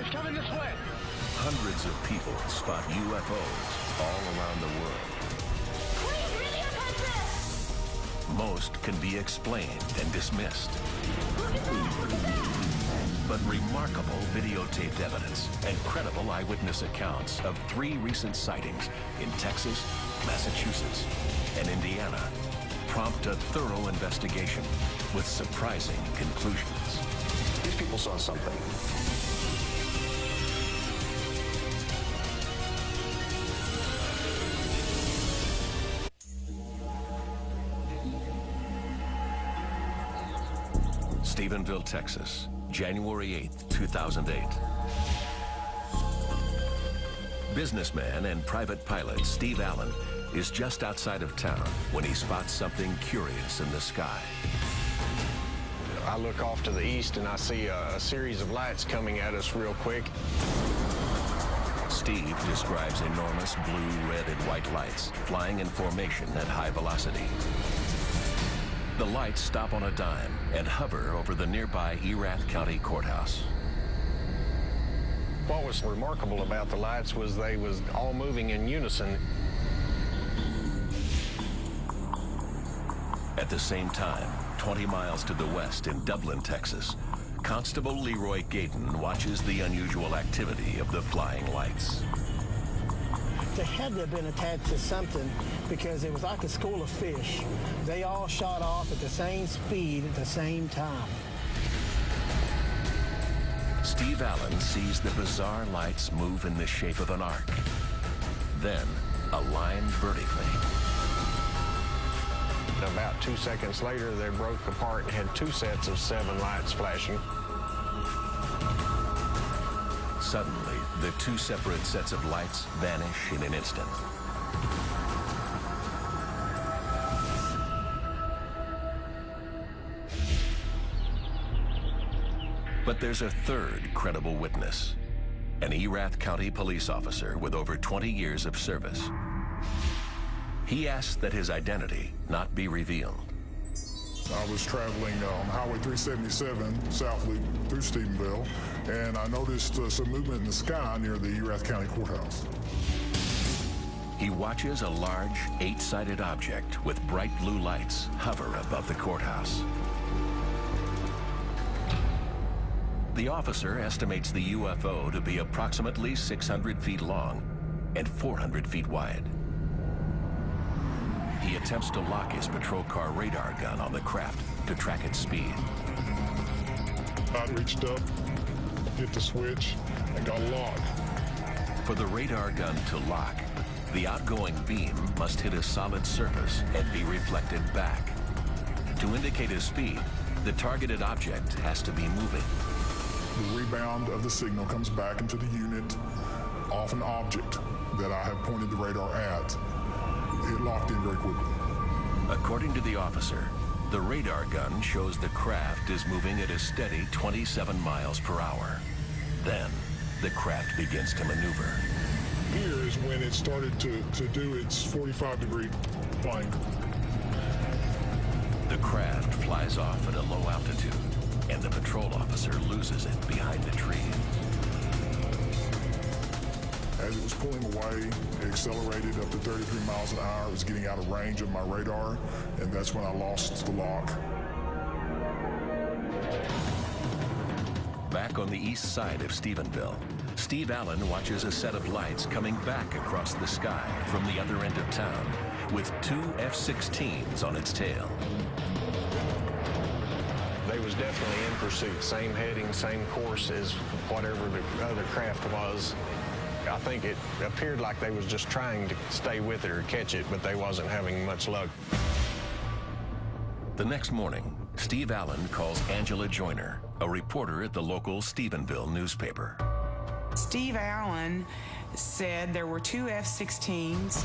It's coming this way. Hundreds of people spot UFOs all around the world. Please, really about this! Most can be explained and dismissed. Look at that! But remarkable videotaped evidence and credible eyewitness accounts of 3 recent sightings in Texas, Massachusetts, and Indiana prompt a thorough investigation with surprising conclusions. These people saw something. Stephenville, Texas, January 8, 2008. Businessman and private pilot Steve Allen is just outside of town when he spots something curious in the sky. I look off to the east and I see a series of lights coming at us real quick. Steve describes enormous blue, red, and white lights flying in formation at high velocity. The lights stop on a dime and hover over the nearby Erath County Courthouse. What was remarkable about the lights was they was all moving in unison. At the same time, 20 miles to the west in Dublin, Texas, Constable Leroy Gayton watches the unusual activity of the flying lights. They had to have been attached to something because it was like a school of fish. They all shot off at the same speed at the same time. Steve Allen sees the bizarre lights move in the shape of an arc, then a line vertically. About 2 seconds later, they broke apart and had 2 sets of 7 lights flashing. Suddenly, the 2 separate sets of lights vanish in an instant. But there's a third credible witness, an Erath County police officer with over 20 years of service. He asks that his identity not be revealed. I was traveling on Highway 377 south loop through Stephenville, and I noticed some movement in the sky near the Erath County Courthouse. He watches a large 8-sided object with bright blue lights hover above the courthouse. The officer estimates the UFO to be approximately 600 feet long and 400 feet wide. He attempts to lock his patrol car radar gun on the craft to track its speed. I reached up, hit the switch, and got locked. For the radar gun to lock, the outgoing beam must hit a solid surface and be reflected back. To indicate his speed, the targeted object has to be moving. The rebound of the signal comes back into the unit off an object that I have pointed the radar at. It locked in very quickly. According to the officer, the radar gun shows the craft is moving at a steady 27 miles per hour. Then, the craft begins to maneuver. Here is when it started to do its 45-degree flying. The craft flies off at a low altitude, and the patrol officer loses it behind the tree. As it was pulling away, it accelerated up to 33 miles an hour. It was getting out of range of my radar, and that's when I lost the lock. Back on the east side of Stephenville, Steve Allen watches a set of lights coming back across the sky from the other end of town, with 2 F-16s on its tail. They was definitely in pursuit. Same heading, same course as whatever the other craft was. I think it appeared like they was just trying to stay with it or catch it, but they wasn't having much luck. The next morning, Steve Allen calls Angela Joyner, a reporter at the local Stephenville newspaper. Steve Allen said there were 2 F-16s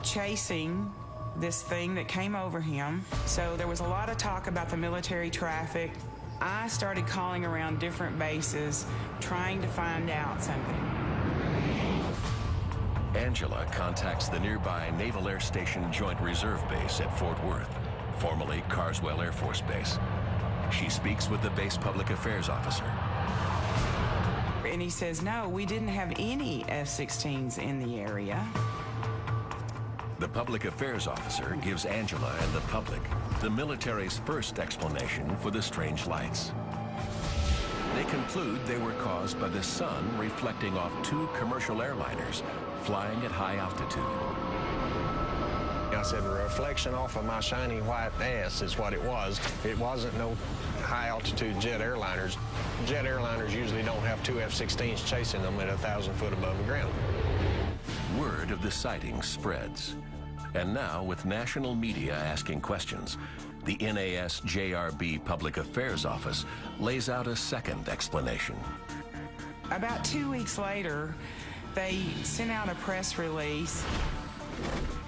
chasing this thing that came over him. So there was a lot of talk about the military traffic. I started calling around different bases, trying to find out something. Angela contacts the nearby Naval Air Station Joint Reserve Base at Fort Worth, formerly Carswell Air Force Base. She speaks with the base public affairs officer. and he says, no, we didn't have any F-16s in the area. The public affairs officer gives Angela and the public the military's first explanation for the strange lights. They conclude they were caused by the sun reflecting off two commercial airliners flying at high altitude. I said, the reflection off of my shiny white ass is what it was. It wasn't no high-altitude jet airliners. Jet airliners usually don't have two F-16s chasing them at 1,000 foot above the ground. Word of the sighting spreads. And now, with national media asking questions, the NASJRB Public Affairs Office lays out a second explanation. About 2 weeks later, they sent out a press release,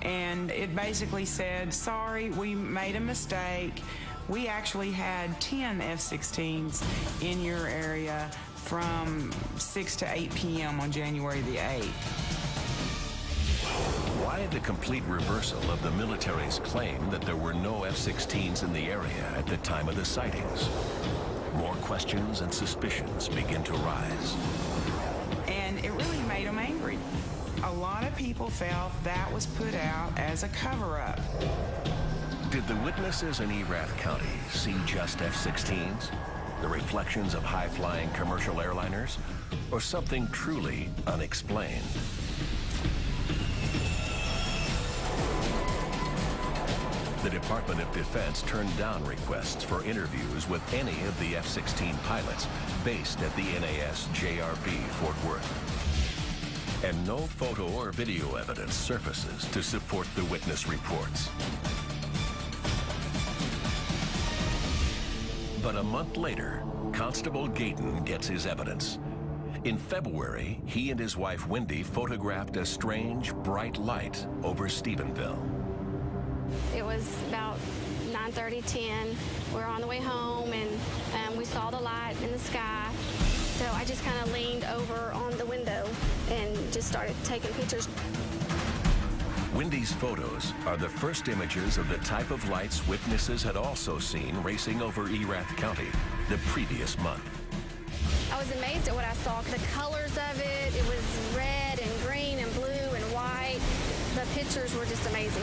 and it basically said, sorry, we made a mistake. We actually had 10 F-16s in your area from 6 to 8 p.m. on January the 8th. Why the complete reversal of the military's claim that there were no F-16s in the area at the time of the sightings? More questions and suspicions begin to rise. And it really made them angry. A lot of people felt that was put out as a cover-up. Did the witnesses in Erath County see just F-16s? The reflections of high-flying commercial airliners? Or something truly unexplained? The Department of Defense turned down requests for interviews with any of the F-16 pilots based at the NASJRB Fort Worth. And no photo or video evidence surfaces to support the witness reports. But a month later, Constable Gayton gets his evidence. In February, he and his wife Wendy photographed a strange, bright light over Stephenville. It was about 9:30, 10. We were on the way home, and we saw the light in the sky. So I just kind of leaned over on the window and just started taking pictures. Wendy's photos are the first images of the type of lights witnesses had also seen racing over Erath County the previous month. I was amazed at what I saw. The colors of it, it was red and green and blue and white. The pictures were just amazing.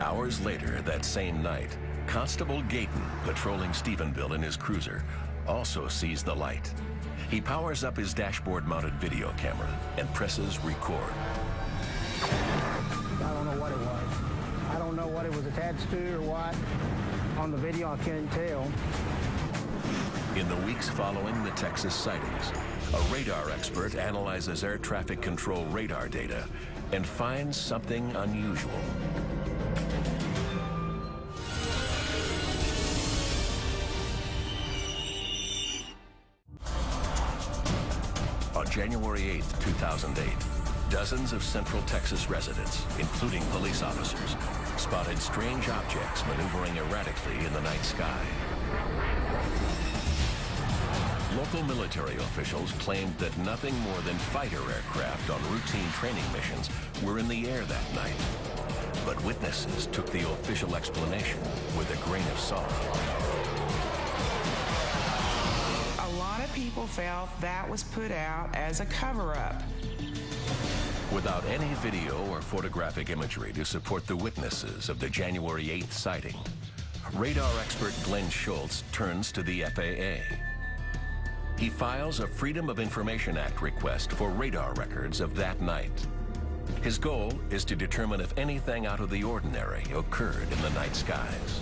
Hours later that same night, Constable Gayton, patrolling Stephenville in his cruiser, also sees the light. He powers up his dashboard-mounted video camera and presses record. I don't know what it was. I don't know what it was attached to or what. On the video, I can't tell. In the weeks following the Texas sightings, a radar expert analyzes air traffic control radar data and finds something unusual. On January 8, 2008, dozens of Central Texas residents, including police officers, spotted strange objects maneuvering erratically in the night sky. Local military officials claimed that nothing more than fighter aircraft on routine training missions were in the air that night. But witnesses took the official explanation with a grain of salt. People felt that was put out as a cover-up. Without any video or photographic imagery to support the witnesses of the January 8th sighting, radar expert Glenn Schultz turns to the FAA. He files a Freedom of Information Act request for radar records of that night. His goal is to determine if anything out of the ordinary occurred in the night skies.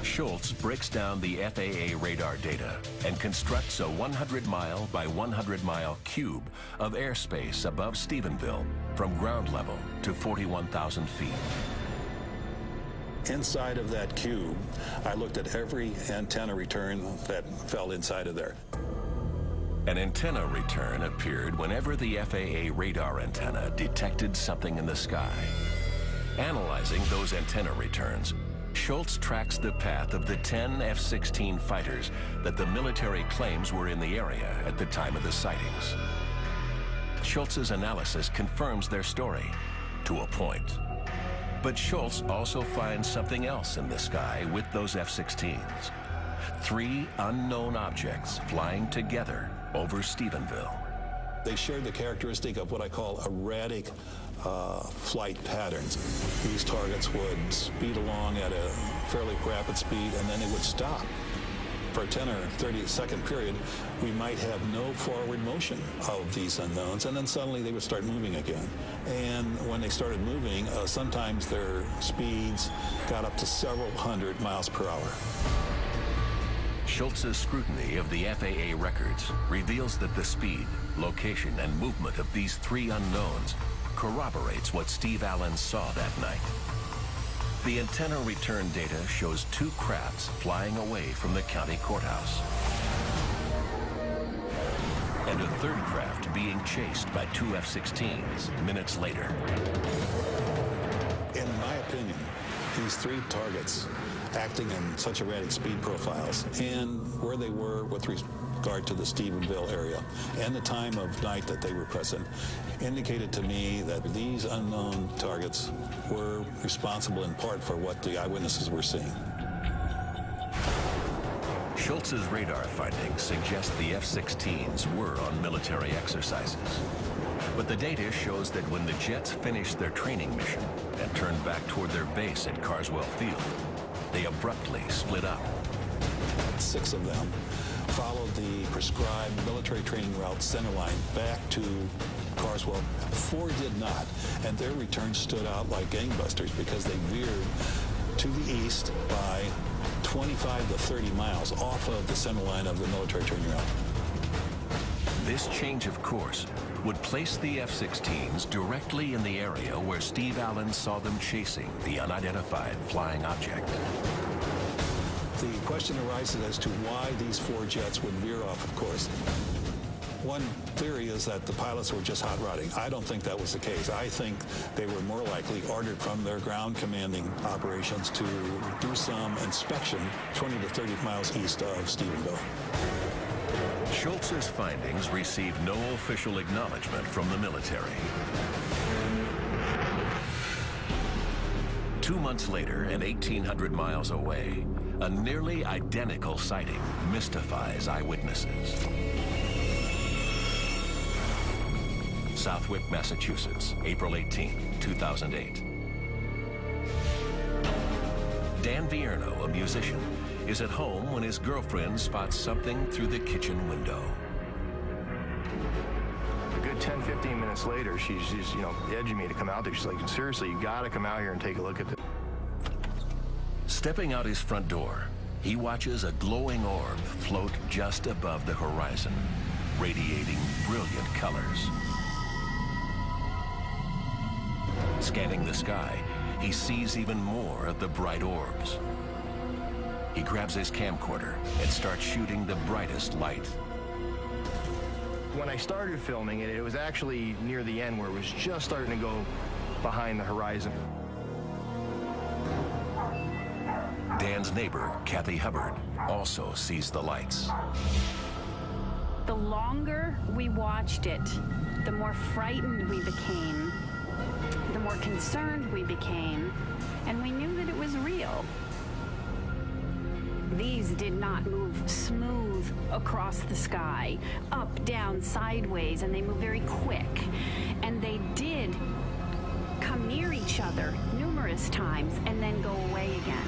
Schultz breaks down the FAA radar data and constructs a 100-mile by 100-mile cube of airspace above Stephenville from ground level to 41,000 feet. Inside of that cube, I looked at every antenna return that fell inside of there. An antenna return appeared whenever the FAA radar antenna detected something in the sky. Analyzing those antenna returns, Schultz tracks the path of the 10 F-16 fighters that the military claims were in the area at the time of the sightings. Schultz's analysis confirms their story to a point. But Schultz also finds something else in the sky with those F-16s. 3 unknown objects flying together over Stephenville. They shared the characteristic of what I call erratic flight patterns. These targets would speed along at a fairly rapid speed, and then they would stop. For a 10 or 30-second period, we might have no forward motion of these unknowns, and then suddenly they would start moving again. And when they started moving, sometimes their speeds got up to several hundred miles per hour. Schultz's scrutiny of the FAA records reveals that the speed, location, and movement of these 3 unknowns corroborates what Steve Allen saw that night. The antenna return data shows 2 crafts flying away from the county courthouse, and a 3rd craft being chased by 2 F-16s minutes later. In my opinion, these 3 targets acting in such erratic speed profiles and where they were with regard to the Stephenville area and the time of night that they were present indicated to me that these unknown targets were responsible in part for what the eyewitnesses were seeing. Schultz's radar findings suggest the F-16s were on military exercises. But the data shows that when the jets finished their training mission and turned back toward their base at Carswell Field, they abruptly split up. 6 of them followed the prescribed military training route centerline back to Carswell. 4 did not, and their return stood out like gangbusters because they veered to the east by 25 to 30 miles off of the centerline of the military training route. This change of course would place the F-16s directly in the area where Steve Allen saw them chasing the unidentified flying object. The question arises as to why these 4 jets would veer off of course. One theory is that the pilots were just hot rodding. I don't think that was the case. I think they were more likely ordered from their ground commanding operations to do some inspection 20 to 30 miles east of Stephenville. Schultz's findings received no official acknowledgement from the military. 2 months later, and 1,800 miles away, a nearly identical sighting mystifies eyewitnesses. Southwick, Massachusetts, April 18, 2008. Dan Vierno, a musician, is at home when his girlfriend spots something through the kitchen window. A good 10, 15 minutes later, she's edging me to come out there. She's like, seriously, you gotta come out here and take a look at this. Stepping out his front door, he watches a glowing orb float just above the horizon, radiating brilliant colors. Scanning the sky, he sees even more of the bright orbs. He grabs his camcorder and starts shooting the brightest light. When I started filming it, it was actually near the end where it was just starting to go behind the horizon. Dan's neighbor, Kathy Hubbard, also sees the lights. The longer we watched it, the more frightened we became, the more concerned we became, and we knew that it was real. These did not move smooth across the sky, up, down, sideways, and they move very quick. And they did come near each other numerous times and then go away again.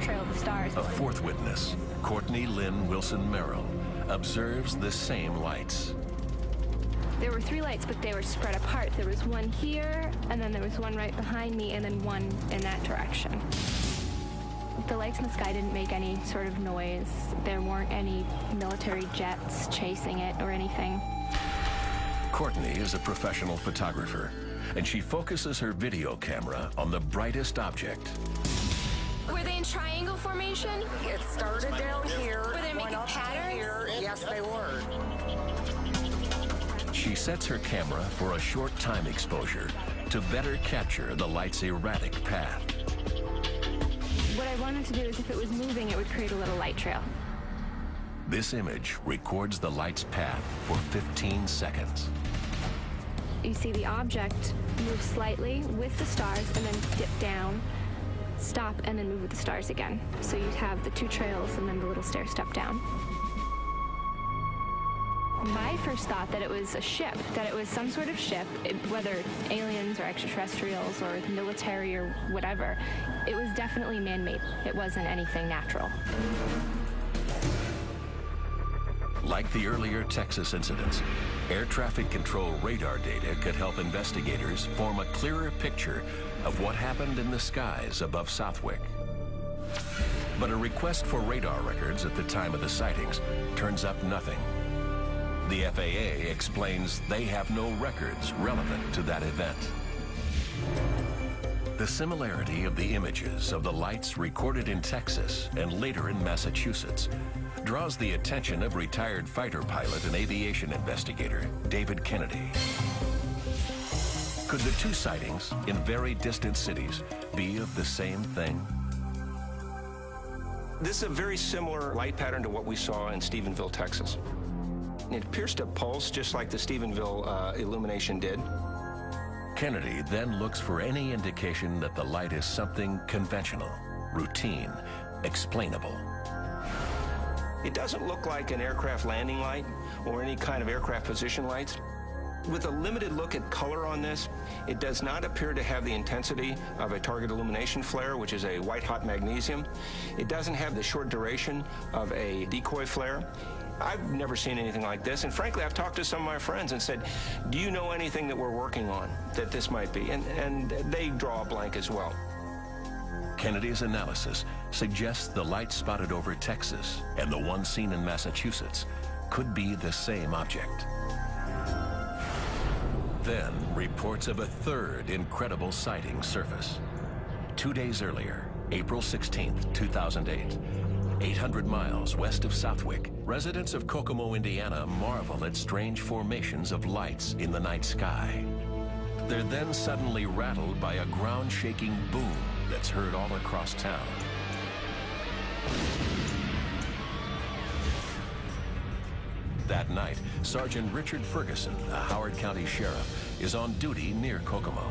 Trail of the Stars. A 4th witness, Courtney Lynn Wilson Merrill, observes the same lights. There were 3 lights, but they were spread apart. There was one here, and then there was one right behind me, and then one in that direction. The lights in the sky didn't make any sort of noise. There weren't any military jets chasing it or anything. Courtney is a professional photographer, and she focuses her video camera on the brightest object. Were they in triangle formation? It started down here. Were they making patterns? Here. Yes, they were. She sets her camera for a short time exposure to better capture the light's erratic path. What I wanted to do is if it was moving, it would create a little light trail. This image records the light's path for 15 seconds. You see the object move slightly with the stars and then dip down, stop, and then move with the stars again. So you'd have the two trails and then the little stair step down. I first thought that it was a ship, that it was some sort of ship, whether aliens or extraterrestrials or military or whatever. It was definitely man-made. It wasn't anything natural. Like the earlier Texas incidents, air traffic control radar data could help investigators form a clearer picture of what happened in the skies above Southwick. But a request for radar records at the time of the sightings turns up nothing. The FAA explains they have no records relevant to that event. The similarity of the images of the lights recorded in Texas and later in Massachusetts draws the attention of retired fighter pilot and aviation investigator David Kennedy. Could the two sightings in very distant cities be of the same thing? This is a very similar light pattern to what we saw in Stephenville, Texas. It appears to pulse just like the Stephenville illumination did. Kennedy then looks for any indication that the light is something conventional, routine, explainable. It doesn't look like an aircraft landing light or any kind of aircraft position lights. With a limited look at color on this, it does not appear to have the intensity of a target illumination flare, which is a white-hot magnesium. It doesn't have the short duration of a decoy flare. I've never seen anything like this, and frankly, I've talked to some of my friends and said, do you know anything that we're working on that this might be? And they draw a blank as well. Kennedy's analysis suggests the light spotted over Texas and the one seen in Massachusetts could be the same object. Then, reports of a third incredible sighting surface. 2 days earlier, April 16th, 2008, 800 miles west of Southwick, residents of Kokomo, Indiana marvel at strange formations of lights in the night sky. They're then suddenly rattled by a ground-shaking boom that's heard all across town. That night, Sergeant Richard Ferguson, a Howard County sheriff, is on duty near Kokomo.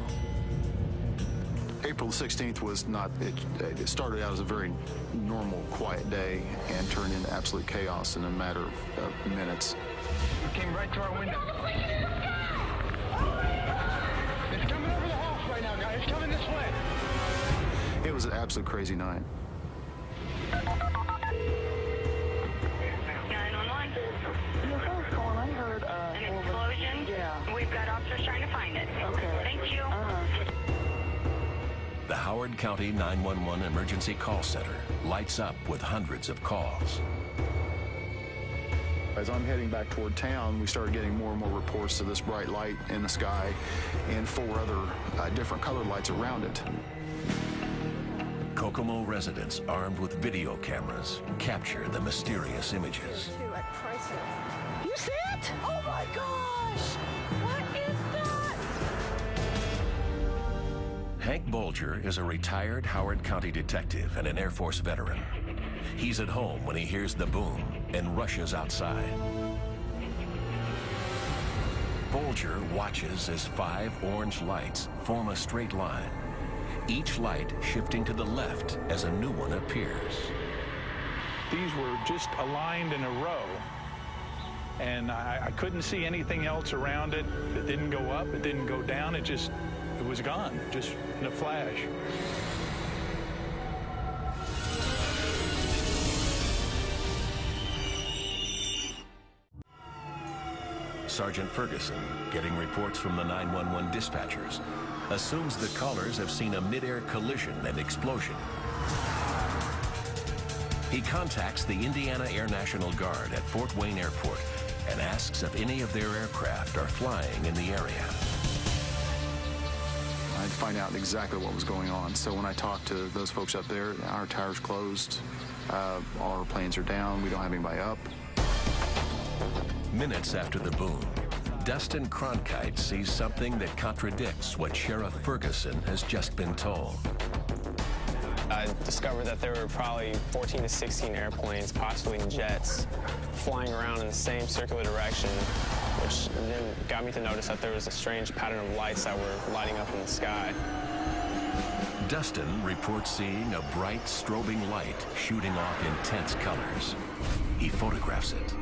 April 16th was not, it started out as a very normal, quiet day and turned into absolute chaos in a matter of minutes. It came right to our window. It's coming over the house right now, guys. It's coming this way. It was an absolute crazy night. 911. UFO's calling. I heard an explosion. Yeah. We've got officers trying to find it. Okay. Thank you. The Howard County 911 Emergency Call Center lights up with hundreds of calls. As I'm heading back toward town, we started getting more and more reports of this bright light in the sky and 4 other different colored lights around it. Kokomo residents armed with video cameras capture the mysterious images. You see it? Oh my gosh! What is that? Hank Bolger is a retired Howard County detective and an Air Force veteran. He's at home when he hears the boom and rushes outside. Bolger watches as 5 orange lights form a straight line, each light shifting to the left as a new one appears. These were just aligned in a row, and I couldn't see anything else around it. It didn't go up, it didn't go down, it was gone, just in a flash. Sergeant Ferguson, getting reports from the 911 dispatchers, assumes the callers have seen a mid-air collision and explosion. He contacts the Indiana Air National Guard at Fort Wayne Airport and asks if any of their aircraft are flying in the area. I had to find out exactly what was going on. So when I talked to those folks up there, our tower's closed, all our planes are down, we don't have anybody up. Minutes after the boom, Dustin Cronkite sees something that contradicts what Sheriff Ferguson has just been told. I discovered that there were probably 14 to 16 airplanes, possibly jets, flying around in the same circular direction, which then got me to notice that there was a strange pattern of lights that were lighting up in the sky. Dustin reports seeing a bright strobing light shooting off intense colors. He photographs it.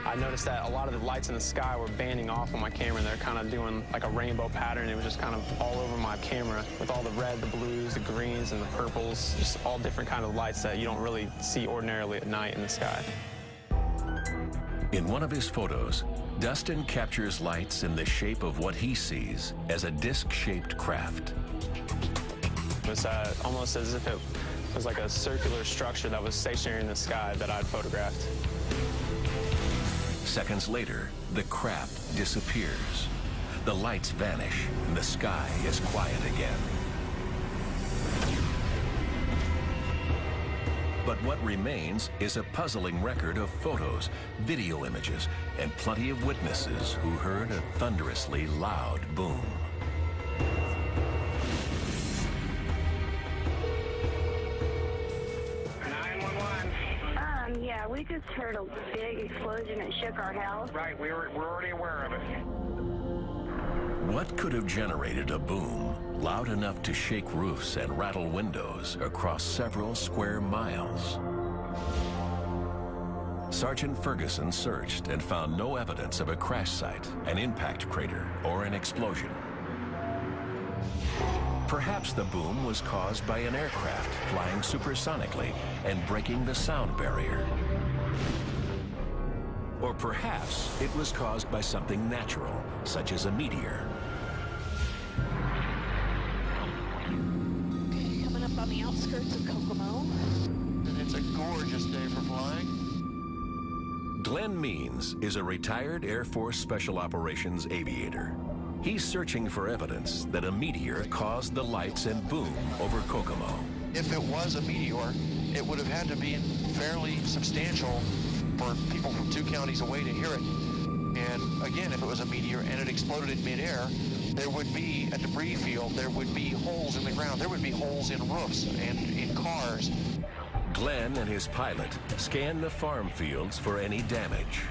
I noticed that a lot of the lights in the sky were banding off on my camera, and they're kind of doing like a rainbow pattern. It was just kind of all over my camera with all the red, the blues, the greens, and the purples, just all different kind of lights that you don't really see ordinarily at night in the sky. In one of his photos, Dustin captures lights in the shape of what he sees as a disc-shaped craft. It was almost as if it was like a circular structure that was stationary in the sky that I'd photographed. Seconds later, the craft disappears. The lights vanish, and the sky is quiet again. But what remains is a puzzling record of photos, video images, and plenty of witnesses who heard a thunderously loud boom. Yeah, we just heard a big explosion that shook our house. Right, we're already aware of it. What could have generated a boom loud enough to shake roofs and rattle windows across several square miles? Sergeant Ferguson searched and found no evidence of a crash site, an impact crater, or an explosion. Perhaps the boom was caused by an aircraft flying supersonically and breaking the sound barrier. Or perhaps it was caused by something natural, such as a meteor. Coming up on the outskirts of Kokomo. It's a gorgeous day for flying. Glenn Means is a retired Air Force Special Operations aviator. He's searching for evidence that a meteor caused the lights and boom over Kokomo. If it was a meteor, it would have had to be fairly substantial for people from 2 counties away to hear it. And again, if it was a meteor and it exploded in midair, there would be a debris field, there would be holes in the ground, there would be holes in roofs and in cars. Glenn and his pilot scan the farm fields for any damage.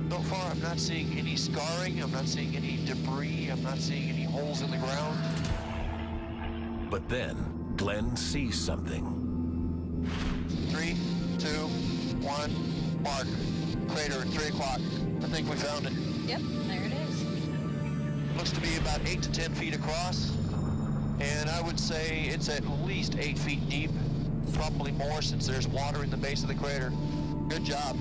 So far, I'm not seeing any scarring, I'm not seeing any debris, I'm not seeing any holes in the ground. But then, Glenn sees something. 3, 2, 1, mark. Crater at 3 o'clock. I think we found it. Yep, there it is. Looks to be about 8 to 10 feet across, and I would say it's at least 8 feet deep, probably more since there's water in the base of the crater. Good job.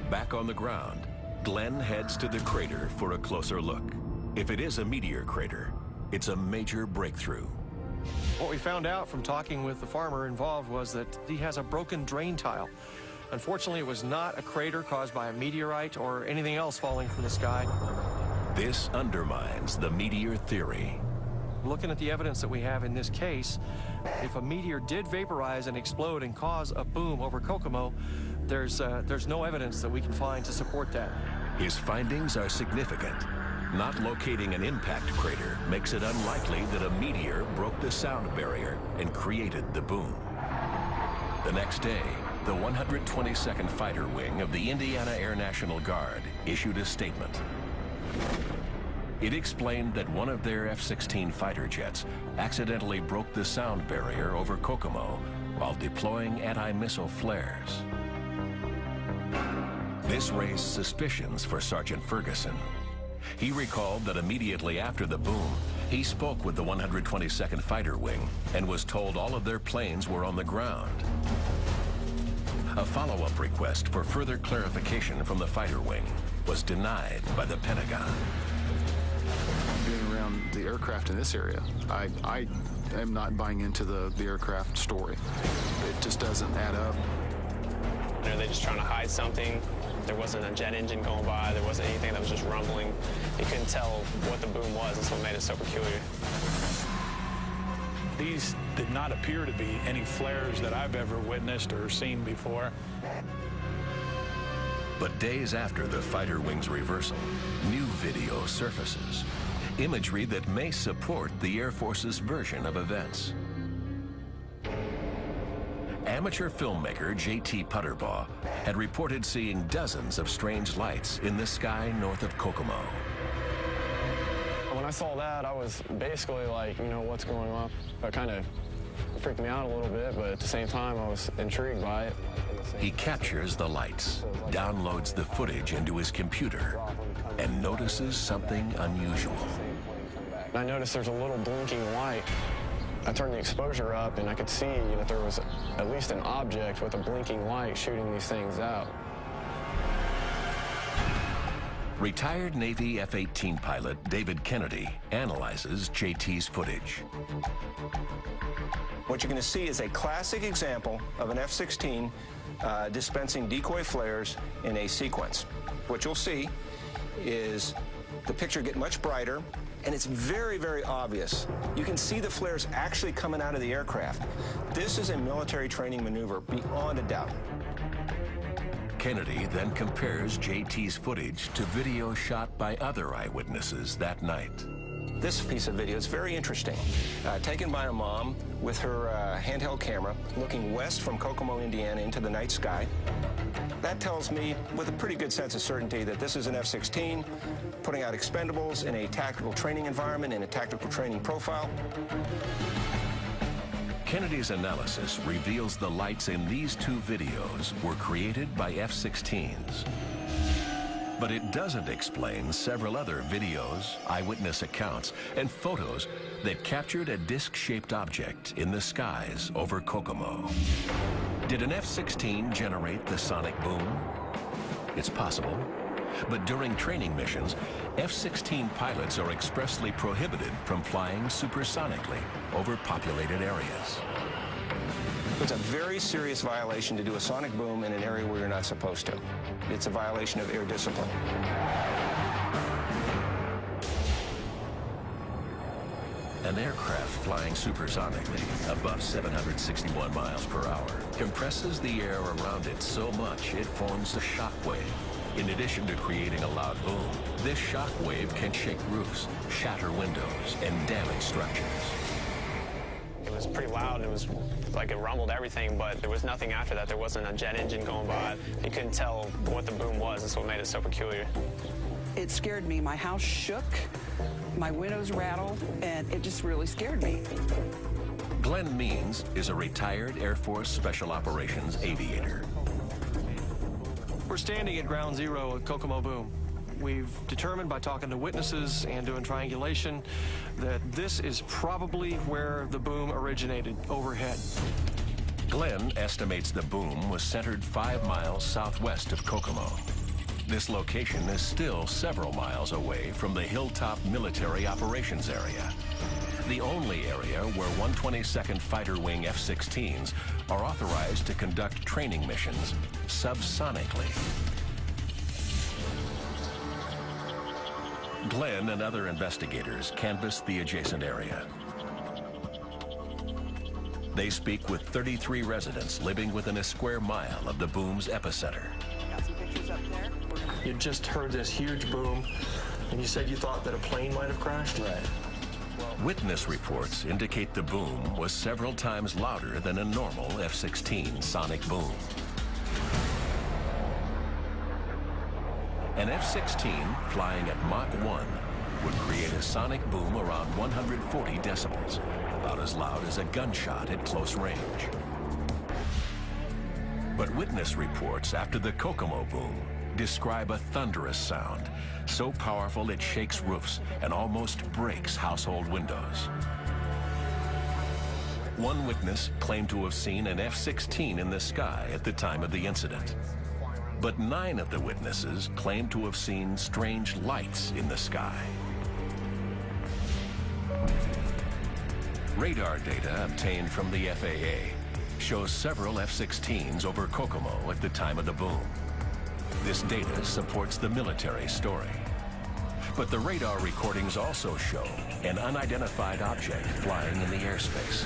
Back on the ground, Glenn heads to the crater for a closer look. If it is a meteor crater, it's a major breakthrough. What we found out from talking with the farmer involved was that he has a broken drain tile. Unfortunately, it was not a crater caused by a meteorite or anything else falling from the sky. This undermines the meteor theory. Looking at the evidence that we have in this case, if a meteor did vaporize and explode and cause a boom over Kokomo, there's no evidence that we can find to support that. His findings are significant. Not locating an impact crater makes it unlikely that a meteor broke the sound barrier and created the boom. The next day, the 122nd Fighter Wing of the Indiana Air National Guard issued a statement. It explained that one of their F-16 fighter jets accidentally broke the sound barrier over Kokomo while deploying anti-missile flares. This raised suspicions for Sergeant Ferguson. He recalled that immediately after the boom, he spoke with the 122nd Fighter Wing and was told all of their planes were on the ground. A follow-up request for further clarification from the Fighter Wing was denied by the Pentagon. Being around the aircraft in this area, I am not buying into the aircraft story. It just doesn't add up. Are they just trying to hide something? There wasn't a jet engine going by. There wasn't anything that was just rumbling. You couldn't tell what the boom was. That's what made it so peculiar. These did not appear to be any flares that I've ever witnessed or seen before. But days after the fighter wing's reversal, new video surfaces. Imagery that may support the Air Force's version of events. Amateur filmmaker J.T. Putterbaugh had reported seeing dozens of strange lights in the sky north of Kokomo. When I saw that, I was basically like, you know, what's going on? It kind of freaked me out a little bit, but at the same time, I was intrigued by it. He captures the lights, downloads the footage into his computer, and notices something unusual. I noticed there's a little blinking light. I turned the exposure up, and I could see that there was at least an object with a blinking light shooting these things out. Retired Navy F-18 pilot David Kennedy analyzes JT's footage. What you're going to see is a classic example of an F-16 dispensing decoy flares in a sequence. What you'll see is the picture get much brighter, and it's very, very obvious. You can see the flares actually coming out of the aircraft. This is a military training maneuver beyond a doubt. Kennedy then compares JT's footage to video shot by other eyewitnesses that night. This piece of video is very interesting. Taken by a mom with her handheld camera looking west from Kokomo, Indiana into the night sky. That tells me with a pretty good sense of certainty that this is an F-16 putting out expendables in a tactical training environment, in a tactical training profile. Kennedy's analysis reveals the lights in these two videos were created by F-16s. But it doesn't explain several other videos, eyewitness accounts, and photos that captured a disc-shaped object in the skies over Kokomo. Did an F-16 generate the sonic boom? It's possible. But during training missions, F-16 pilots are expressly prohibited from flying supersonically over populated areas. It's a very serious violation to do a sonic boom in an area where you're not supposed to. It's a violation of air discipline. An aircraft flying supersonically above 761 miles per hour compresses the air around it so much it forms a shock wave. In addition to creating a loud boom, this shock wave can shake roofs, shatter windows, and damage structures. It was pretty loud. It was like it rumbled everything, but there was nothing after that. There wasn't a jet engine going by. You couldn't tell what the boom was. That's what made it so peculiar. It scared me. My house shook, my windows rattled, and it just really scared me. Glenn Means is a retired Air Force Special Operations aviator. We're standing at ground zero at Kokomo Boom. We've determined by talking to witnesses and doing triangulation that this is probably where the boom originated, overhead. Glenn estimates the boom was centered 5 miles southwest of Kokomo. This location is still several miles away from the Hilltop Military Operations Area, the only area where 122nd Fighter Wing F-16s are authorized to conduct training missions subsonically. Glenn and other investigators canvassed the adjacent area. They speak with 33 residents living within a square mile of the boom's epicenter. You just heard this huge boom, and you said you thought that a plane might have crashed? Right. Witness reports indicate the boom was several times louder than a normal F-16 sonic boom. An F-16 flying at Mach 1 would create a sonic boom around 140 decibels, about as loud as a gunshot at close range. But witness reports after the Kokomo boom describe a thunderous sound, so powerful it shakes roofs and almost breaks household windows. One witness claimed to have seen an F-16 in the sky at the time of the incident. But 9 of the witnesses claimed to have seen strange lights in the sky. Radar data obtained from the FAA shows several F-16s over Kokomo at the time of the boom. This data supports the military story. But the radar recordings also show an unidentified object flying in the airspace.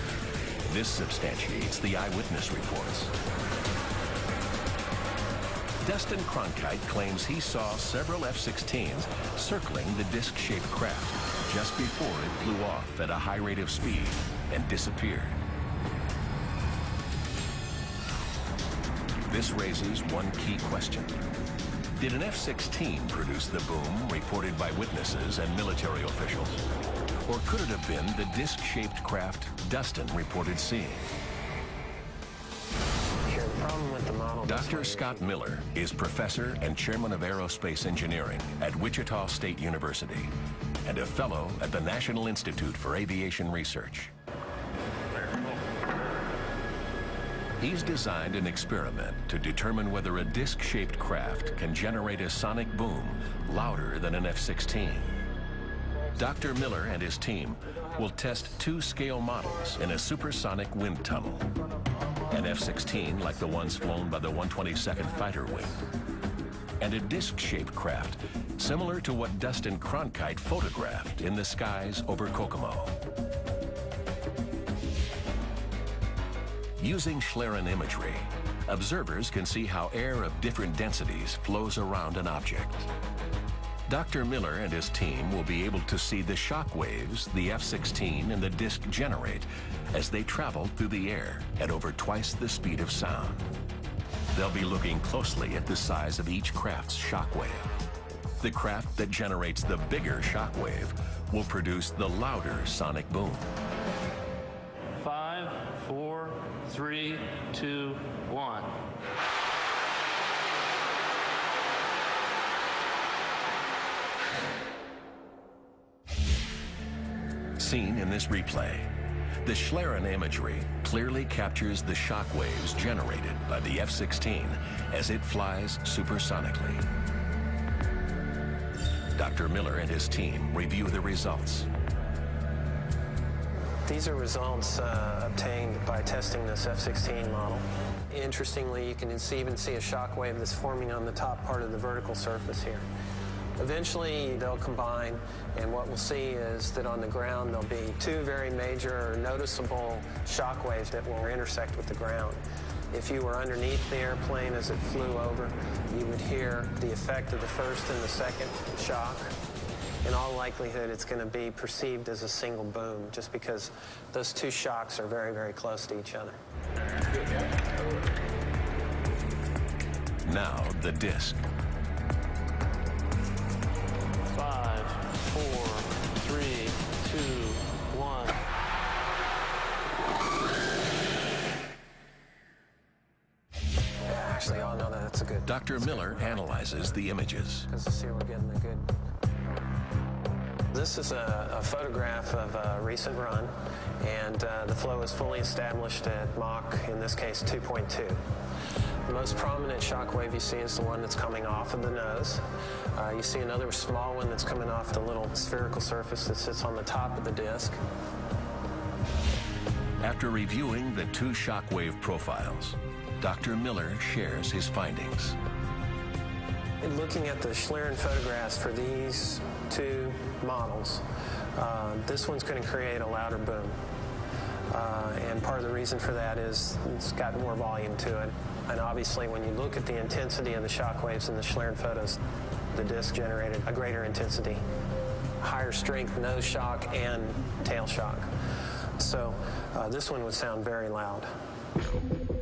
This substantiates the eyewitness reports. Dustin Cronkite claims he saw several F-16s circling the disc-shaped craft just before it flew off at a high rate of speed and disappeared. This raises one key question. Did an F-16 produce the boom reported by witnesses and military officials? Or could it have been the disc-shaped craft Dustin reported seeing? Dr. Scott Miller is professor and chairman of aerospace engineering at Wichita State University and a fellow at the National Institute for Aviation Research. He's designed an experiment to determine whether a disc-shaped craft can generate a sonic boom louder than an F-16. Dr. Miller and his team will test two scale models in a supersonic wind tunnel. An F-16 like the ones flown by the 122nd Fighter Wing, and a disc-shaped craft similar to what Dustin Cronkite photographed in the skies over Kokomo. Using Schlieren imagery, observers can see how air of different densities flows around an object. Dr. Miller and his team will be able to see the shock waves the F-16 and the disc generate as they travel through the air at over twice the speed of sound. They'll be looking closely at the size of each craft's shock wave. The craft that generates the bigger shock wave will produce the louder sonic boom. 5, 4, 3, 2, 1. Seen in this replay, the Schlieren imagery clearly captures the shock waves generated by the F-16 as it flies supersonically. Dr. Miller and his team review the results. These are results obtained by testing this F-16 model. Interestingly, you can even see a shock wave that's forming on the top part of the vertical surface here. Eventually, they'll combine, and what we'll see is that on the ground there'll be two very major noticeable shock waves that will intersect with the ground. If you were underneath the airplane as it flew over, you would hear the effect of the first and the second shock. In all likelihood, it's going to be perceived as a single boom, just because those two shocks are very, very close to each other. Now the disc. 5, 4, 3, 2, 1. Actually, oh no, that's a good. Dr. Miller analyzes the images. Because see, we're getting a good. This is a photograph of a recent run, and the flow is fully established at Mach, in this case, 2.2. The most prominent shock wave you see is the one that's coming off of the nose. You see another small one that's coming off the little spherical surface that sits on the top of the disc. After reviewing the two shockwave profiles, Dr. Miller shares his findings. In looking at the Schlieren photographs for these two models, this one's going to create a louder boom. And part of the reason for that is it's got more volume to it. And obviously, when you look at the intensity of the shock waves in the Schlieren photos, the disc generated a greater intensity, higher strength nose shock and tail shock. So this one would sound very loud.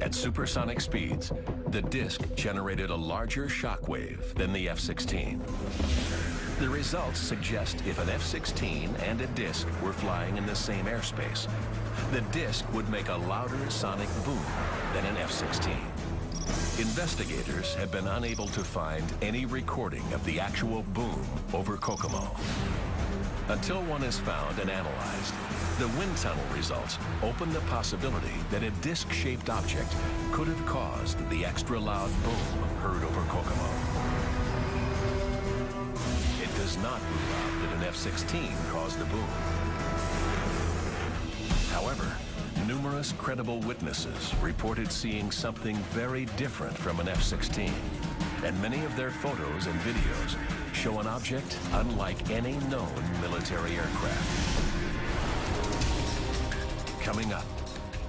At supersonic speeds, the disc generated a larger shock wave than the F-16. The results suggest if an F-16 and a disc were flying in the same airspace, the disc would make a louder sonic boom than an F-16. Investigators have been unable to find any recording of the actual boom over Kokomo. Until one is found and analyzed, the wind tunnel results open the possibility that a disc-shaped object could have caused the extra loud boom heard over Kokomo. It does not rule out that an F-16 caused the boom. However, numerous credible witnesses reported seeing something very different from an F-16, and many of their photos and videos show an object unlike any known military aircraft. Coming up,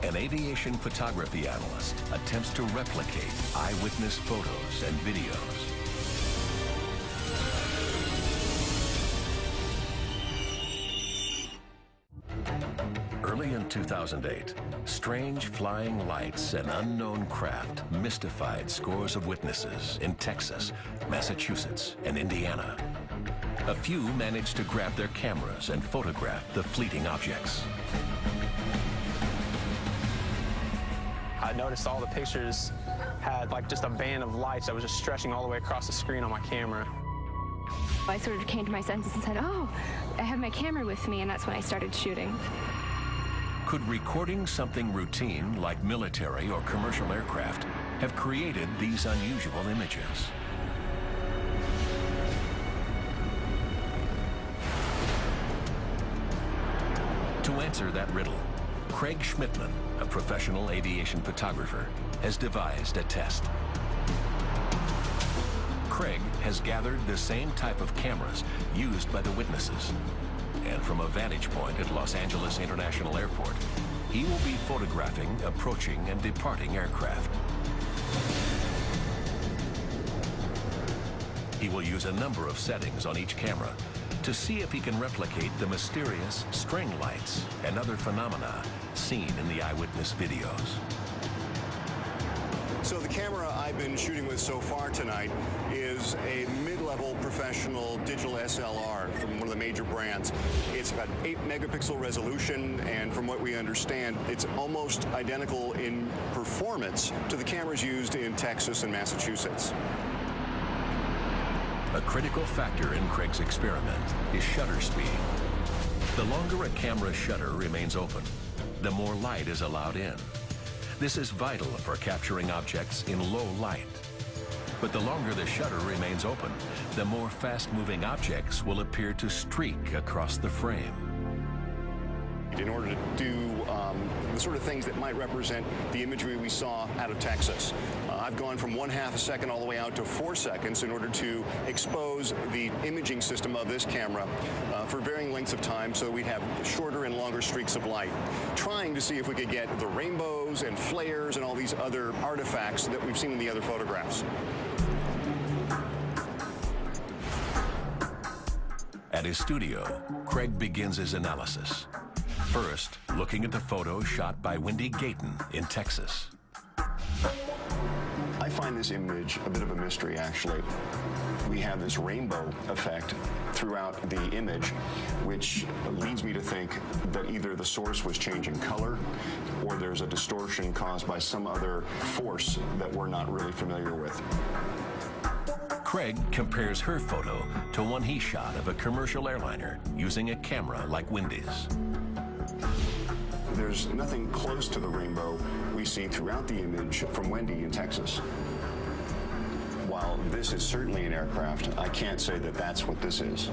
an aviation photography analyst attempts to replicate eyewitness photos and videos. Early in 2008, strange flying lights and unknown craft mystified scores of witnesses in Texas, Massachusetts, and Indiana. A few managed to grab their cameras and photograph the fleeting objects. I noticed all the pictures had like just a band of lights that was just stretching all the way across the screen on my camera. I sort of came to my senses and said, oh, I have my camera with me, and that's when I started shooting. Could recording something routine like military or commercial aircraft have created these unusual images? To answer that riddle, Craig Schmidtman, a professional aviation photographer, has devised a test. Craig has gathered the same type of cameras used by the witnesses. And from a vantage point at Los Angeles International Airport, he will be photographing approaching and departing aircraft. He will use a number of settings on each camera to see if he can replicate the mysterious string lights and other phenomena seen in the eyewitness videos. So the camera I've been shooting with so far tonight is a mid-level professional digital SLR from one of the major brands. It's got 8 megapixel resolution, and from what we understand, it's almost identical in performance to the cameras used in Texas and Massachusetts. A critical factor in Craig's experiment is shutter speed. The longer a camera's shutter remains open, the more light is allowed in. This is vital for capturing objects in low light. But the longer the shutter remains open, the more fast-moving objects will appear to streak across the frame. In order to do the sort of things that might represent the imagery we saw out of Texas. I've gone from 1/2 a second all the way out to 4 seconds in order to expose the imaging system of this camera for varying lengths of time so we'd have shorter and longer streaks of light, trying to see if we could get the rainbows and flares and all these other artifacts that we've seen in the other photographs. At his studio, Craig begins his analysis. First, looking at the photo shot by Wendy Gayton in Texas. I find this image a bit of a mystery, actually. We have this rainbow effect throughout the image, which leads me to think that either the source was changing color or there's a distortion caused by some other force that we're not really familiar with. Craig compares her photo to one he shot of a commercial airliner using a camera like Wendy's. There's nothing close to the rainbow we see throughout the image from Wendy in Texas. While this is certainly an aircraft, I can't say that that's what this is.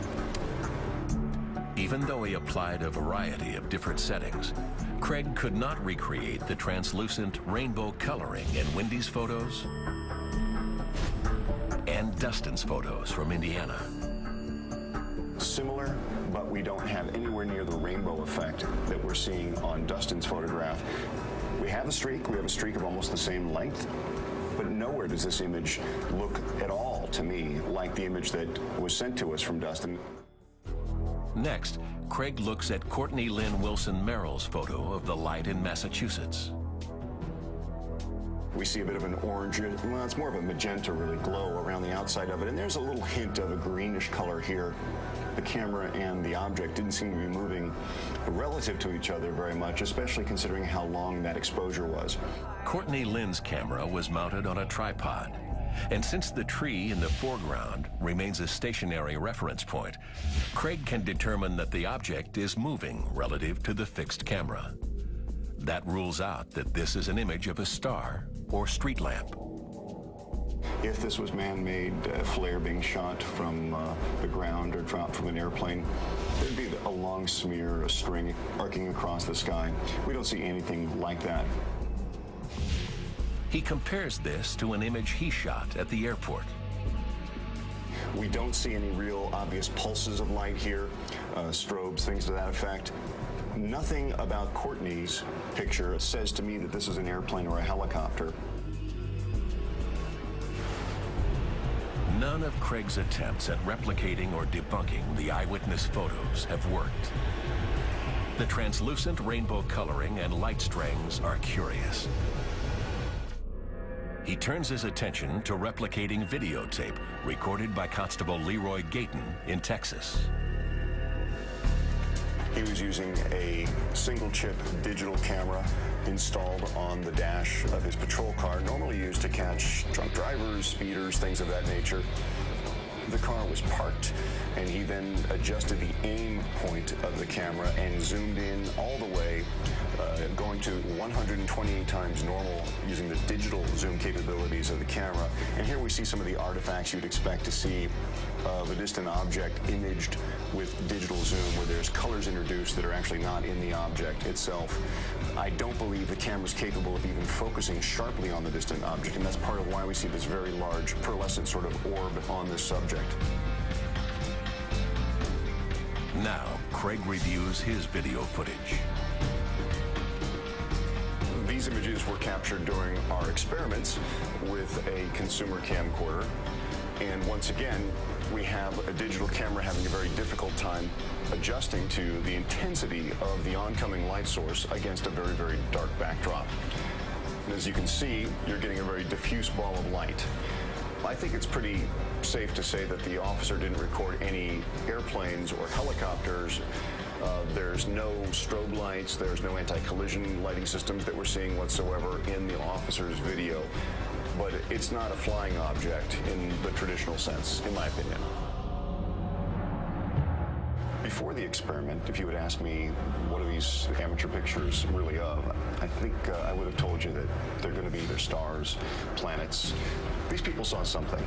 Even though he applied a variety of different settings, Craig could not recreate the translucent rainbow coloring in Wendy's photos and Dustin's photos from Indiana. Similar, but we don't have anywhere near the rainbow effect that we're seeing on Dustin's photograph. We have a streak of almost the same length, but nowhere does this image look at all to me like the image that was sent to us from Dustin. Next, Craig looks at Courtney Lynn Wilson Merrill's photo of the light in Massachusetts. We see a bit of an orange, well, it's more of a magenta really glow around the outside of it, and there's a little hint of a greenish color here. The camera and the object didn't seem to be moving relative to each other very much, especially considering how long that exposure was. Courtney Lynn's camera was mounted on a tripod, and since the tree in the foreground remains a stationary reference point, Craig can determine that the object is moving relative to the fixed camera. That rules out that this is an image of a star or street lamp. If this was man-made flare being shot from the ground or dropped from an airplane, there'd be a long smear, a string arcing across the sky. We don't see anything like that. He compares this to an image he shot at the airport. We don't see any real obvious pulses of light here, strobes, things to that effect. Nothing about Courtney's picture says to me that this is an airplane or a helicopter. None of Craig's attempts at replicating or debunking the eyewitness photos have worked. The translucent rainbow coloring and light strings are curious. He turns his attention to replicating videotape recorded by Constable Leroy Gayton in Texas. He was using a single-chip digital camera installed on the dash of his patrol car, normally used to catch drunk drivers, speeders, things of that nature. The car was parked, and he then adjusted the aim point of the camera and zoomed in all the way, going to 128 times normal using the digital zoom capabilities of the camera. And here we see some of the artifacts you'd expect to see of a distant object imaged with digital zoom, where there's colors introduced that are actually not in the object itself. I don't believe the camera's capable of even focusing sharply on the distant object, and that's part of why we see this very large pearlescent sort of orb on this subject. Now, Craig reviews his video footage. These images were captured during our experiments with a consumer camcorder. And once again, we have a digital camera having a very difficult time adjusting to the intensity of the oncoming light source against a very, very dark backdrop. And as you can see, you're getting a very diffuse ball of light. I think it's pretty safe to say that the officer didn't record any airplanes or helicopters. There's no strobe lights, there's no anti-collision lighting systems that we're seeing whatsoever in the officer's video. But it's not a flying object in the traditional sense, in my opinion. Before the experiment, if you had asked me, what are these amateur pictures really of, I think I would have told you that they're going to be either stars, planets. These people saw something.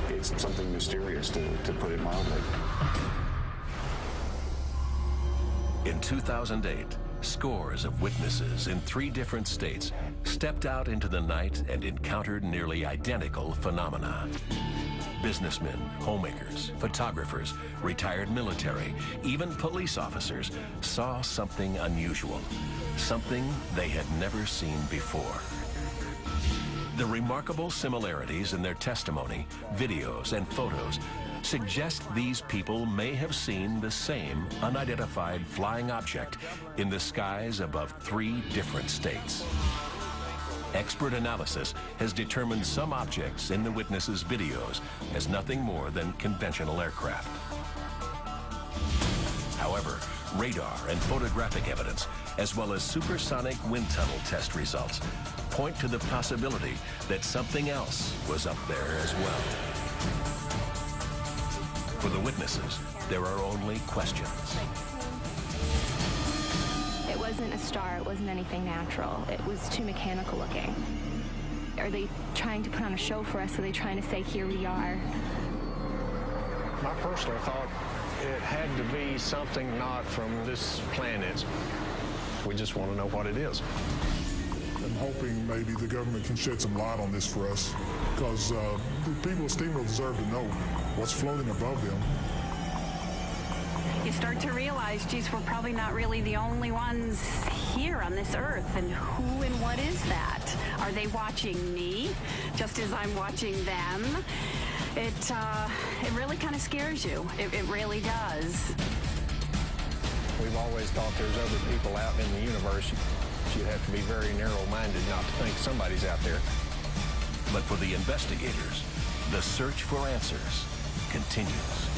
It's something mysterious, to put it mildly. In 2008, scores of witnesses in 3 different states stepped out into the night and encountered nearly identical phenomena. Businessmen, homemakers, photographers, retired military, even police officers saw something unusual, something they had never seen before. The remarkable similarities in their testimony, videos, and photos suggest these people may have seen the same unidentified flying object in the skies above 3 different states. Expert analysis has determined some objects in the witnesses' videos as nothing more than conventional aircraft. However, radar and photographic evidence, as well as supersonic wind tunnel test results, point to the possibility that something else was up there as well. For the witnesses, there are only questions. It wasn't a star, it wasn't anything natural. It was too mechanical looking. Are they trying to put on a show for us? Are they trying to say, here we are? My personal thought, it had to be something not from this planet. We just want to know what it is. I'm hoping maybe the government can shed some light on this for us, because the people of Steamville deserve to know what's floating above them. You start to realize, geez, we're probably not really the only ones here on this earth, and who and what is that? Are they watching me just as I'm watching them? It really kind of scares you. It really does. We've always thought there's other people out in the universe. You'd have to be very narrow-minded not to think somebody's out there. But for the investigators, the search for answers continues.